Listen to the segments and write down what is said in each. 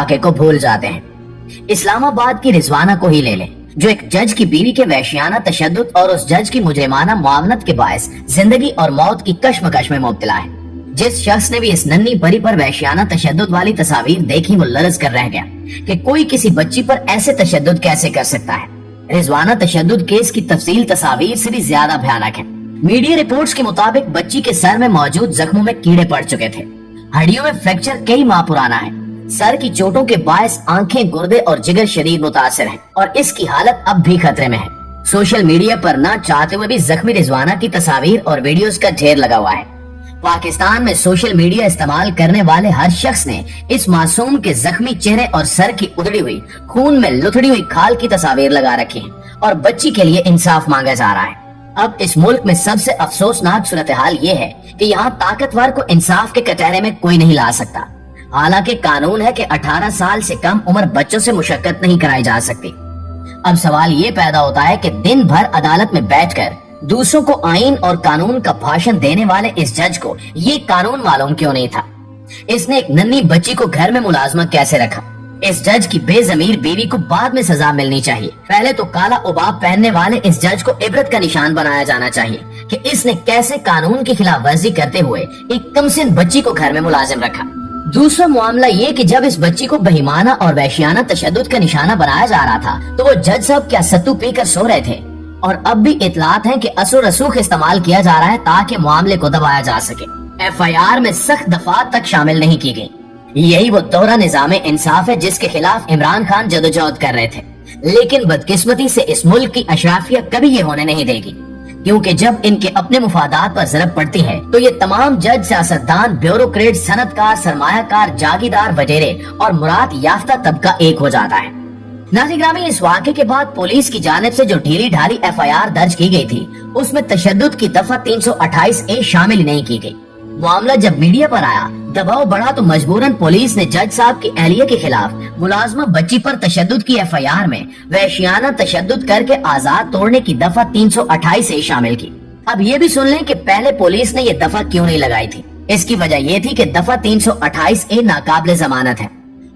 واقعے کو بھول جاتے ہیں۔ اسلام آباد کی رضوانہ کو ہی لے لیں، جو ایک جج کی بیوی کے وحشیانہ تشدد اور اس جج کی مجرمانہ معاونت کے باعث زندگی اور موت کی کشمکش میں مبتلا ہے۔ جس شخص نے بھی اس ننھی پری پر وحشیانہ تشدد والی تصاویر دیکھی وہ لرز کر رہ گیا کہ کوئی کسی بچی پر ایسے تشدد کیسے کر سکتا ہے۔ رضوانہ تشدد کیس کی تفصیل تصاویر سے بھی زیادہ بھیانک ہے۔ میڈیا رپورٹس کے مطابق بچی کے سر میں موجود زخموں میں کیڑے پڑ چکے تھے، ہڈیوں میں فریکچر کئی ماہ پرانا ہے، سر کی چوٹوں کے باعث آنکھیں، گردے اور جگر شدید متاثر ہیں اور اس کی حالت اب بھی خطرے میں ہے۔ سوشل میڈیا پر نہ چاہتے ہوئے بھی زخمی رضوانہ کی تصاویر اور ویڈیوز کا ڈھیر لگا ہوا ہے۔ پاکستان میں سوشل میڈیا استعمال کرنے والے ہر شخص نے اس معصوم کے زخمی چہرے اور سر کی ادڑی ہوئی، خون میں لتھڑی ہوئی کھال کی تصاویر لگا رکھی ہیں اور بچی کے لیے انصاف مانگا جا رہا ہے۔ اب اس ملک میں سب سے افسوسناک صورتحال یہ ہے کہ یہاں طاقتور کو انصاف کے کٹہرے میں کوئی نہیں لا سکتا، حالانکہ قانون ہے کہ 18 سال سے کم عمر بچوں سے مشقت نہیں کرائی جا سکتی۔ اب سوال یہ پیدا ہوتا ہے کہ دن بھر عدالت میں بیٹھ کر دوسروں کو آئین اور قانون کا بھاشن دینے والے اس جج کو یہ قانون معلوم کیوں نہیں تھا؟ اس نے ایک ننھی بچی کو گھر میں ملازمہ کیسے رکھا؟ اس جج کی بے ضمیر بیوی کو بعد میں سزا ملنی چاہیے۔ پہلے تو کالا عباب پہننے والے اس جج کو عبرت کا نشان بنایا جانا چاہیے کہ اس نے کیسے قانون کی خلاف ورزی کرتے ہوئے ایک کم سن بچی کو گھر میں ملازم رکھا۔ دوسرا معاملہ یہ کہ جب اس بچی کو بہیمانہ اور وحشیانہ تشدد کا نشانہ بنایا جا رہا تھا تو وہ جج صاحب کیا ستو پی کر سو رہے تھے؟ اور اب بھی اطلاعات ہیں کہ اثر و رسوخ استعمال کیا جا رہا ہے تاکہ معاملے کو دبایا جا سکے۔ ایف آئی آر میں سخت دفعات تک شامل نہیں کی گئی۔ یہی وہ دوہرا نظام انصاف ہے جس کے خلاف عمران خان جدوجہد کر رہے تھے، لیکن بدقسمتی سے اس ملک کی اشرافیہ کبھی یہ ہونے نہیں دے گی، کیونکہ جب ان کے اپنے مفادات پر ضرب پڑتی ہے تو یہ تمام جج، سیاستدان، بیوروکریٹ، صنعت کار، سرمایہ کار، جاگیردار وغیرہ اور مراد یافتہ طبقہ ایک ہو جاتا ہے۔ ناظرین گرامی، اس واقعے کے بعد پولیس کی جانب سے جو ڈھیلی ڈھالی ایف آئی آر درج کی گئی تھی اس میں تشدد کی دفعہ 328A شامل نہیں کی گئی۔ معاملہ جب میڈیا پر آیا، دباؤ بڑھا تو مجبوراً پولیس نے جج صاحب کی اہلیہ کے خلاف ملازمہ بچی پر تشدد کی ایف آئی آر میں وحشیانہ تشدد کر کے آزاد توڑنے کی دفعہ 328A شامل کی۔ اب یہ بھی سن لیں کہ پہلے پولیس نے یہ دفعہ کیوں نہیں لگائی تھی۔ اس کی وجہ یہ تھی کہ دفعہ 328A ناقابل ضمانت ہے۔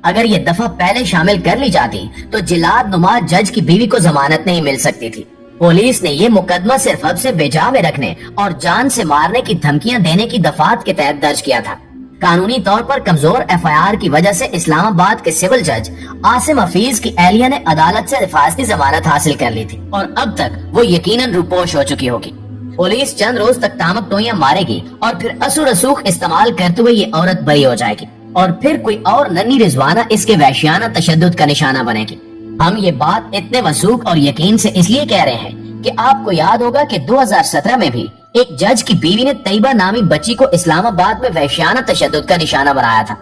اگر یہ دفعہ پہلے شامل کر لی جاتی تو جلاد نما جج کی بیوی کو ضمانت نہیں مل سکتی تھی۔ پولیس نے یہ مقدمہ صرف حب سے بیجا میں رکھنے اور جان سے مارنے کی دھمکیاں دینے کی دفعات کے تحت درج کیا تھا۔ قانونی طور پر کمزور ایف آئی آر کی وجہ سے اسلام آباد کے سول جج عاصم حفیظ کی اہلیہ نے عدالت سے حفاظتی ضمانت حاصل کر لی تھی اور اب تک وہ یقیناً روپوش ہو چکی ہوگی۔ پولیس چند روز تک تامک ٹوئیاں مارے گی اور پھر اثر رسوخ استعمال کرتے ہوئے یہ عورت بری ہو جائے گی اور پھر کوئی اور ننھی رضوانہ اس کے وحشیانہ تشدد کا نشانہ بنے گی۔ ہم یہ بات اتنے وثوق اور یقین سے اس لیے کہہ رہے ہیں کہ آپ کو یاد ہوگا کہ 2017 میں بھی ایک جج کی بیوی نے طیبہ نامی بچی کو اسلام آباد میں وحشیانہ تشدد کا نشانہ بنایا تھا۔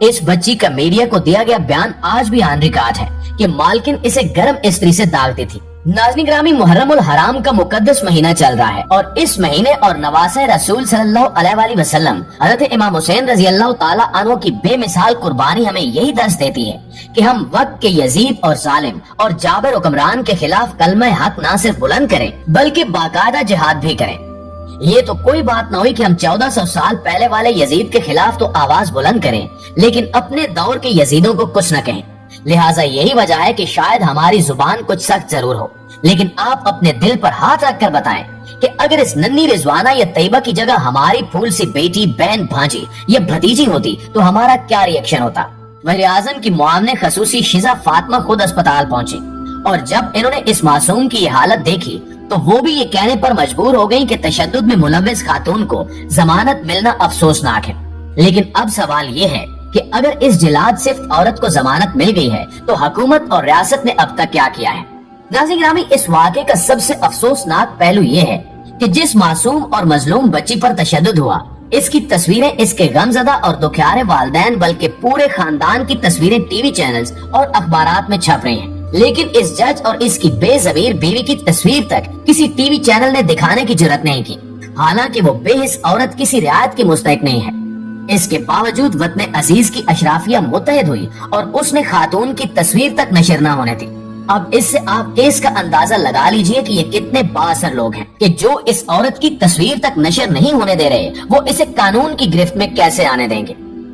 اس بچی کا میڈیا کو دیا گیا بیان آج بھی آن ریکارڈ ہے کہ مالکن اسے گرم استری سے داغتی تھی۔ ناظرین گرامی، محرم الحرام کا مقدس مہینہ چل رہا ہے اور اس مہینے اور نواسہ رسول صلی اللہ علیہ وآلہ وسلم حضرت امام حسین رضی اللہ تعالی عنہ کی بے مثال قربانی ہمیں یہی درس دیتی ہے کہ ہم وقت کے یزید اور ظالم اور جابر حکمران کے خلاف کلمہ حق نہ صرف بلند کریں بلکہ باقاعدہ جہاد بھی کریں۔ یہ تو کوئی بات نہ ہوئی کہ ہم 1400 سال پہلے والے یزید کے خلاف تو آواز بلند کریں لیکن اپنے دور کے یزیدوں کو کچھ نہ کہیں۔ لہٰذا یہی وجہ ہے کہ شاید ہماری زبان کچھ سخت ضرور ہو لیکن آپ اپنے دل پر ہاتھ رکھ کر بتائیں کہ اگر اس ننھی رضوانہ یا طیبہ کی جگہ ہماری پھول سی بیٹی، بہن، بھانجی یا بھتیجی ہوتی تو ہمارا کیا ریئیکشن ہوتا؟ وزیر اعظم کی معاون خصوصی شیزہ فاطمہ خود اسپتال پہنچی اور جب انہوں نے اس معصوم کی یہ حالت دیکھی تو وہ بھی یہ کہنے پر مجبور ہو گئی کہ تشدد میں ملوث خاتون کو ضمانت ملنا افسوسناک ہے۔ لیکن اب سوال یہ ہے کہ اگر اس جلاد صفت عورت کو ضمانت مل گئی ہے تو حکومت اور ریاست نے اب تک کیا کیا ہے؟ ناظرین گرامی، اس واقعے کا سب سے افسوسناک پہلو یہ ہے کہ جس معصوم اور مظلوم بچی پر تشدد ہوا اس کی تصویریں اس کے غمزدہ اور دکھیارے والدین بلکہ پورے خاندان کی تصویریں ٹی وی چینلز اور اخبارات میں چھپ رہی ہیں، لیکن اس جج اور اس کی بے ضمیر بیوی کی تصویر تک کسی ٹی وی چینل نے دکھانے کی جرات نہیں کی، حالانکہ وہ بے حس عورت کسی رعایت کی مستحق نہیں ہے۔ اس کے باوجود وطن عزیز کی اشرافیہ متحد ہوئی اور اس نے خاتون کی تصویر تک نشر نہ ہونے دی۔ اب اس سے آپ کیس کا اندازہ لگا لیجئے کہ یہ کتنے بااثر لوگ ہیں کہ جو اس عورت کی تصویر تک نشر نہیں ہونے دے رہے وہ اسے قانون کی گرفت میں کیسے آنے دیں گے۔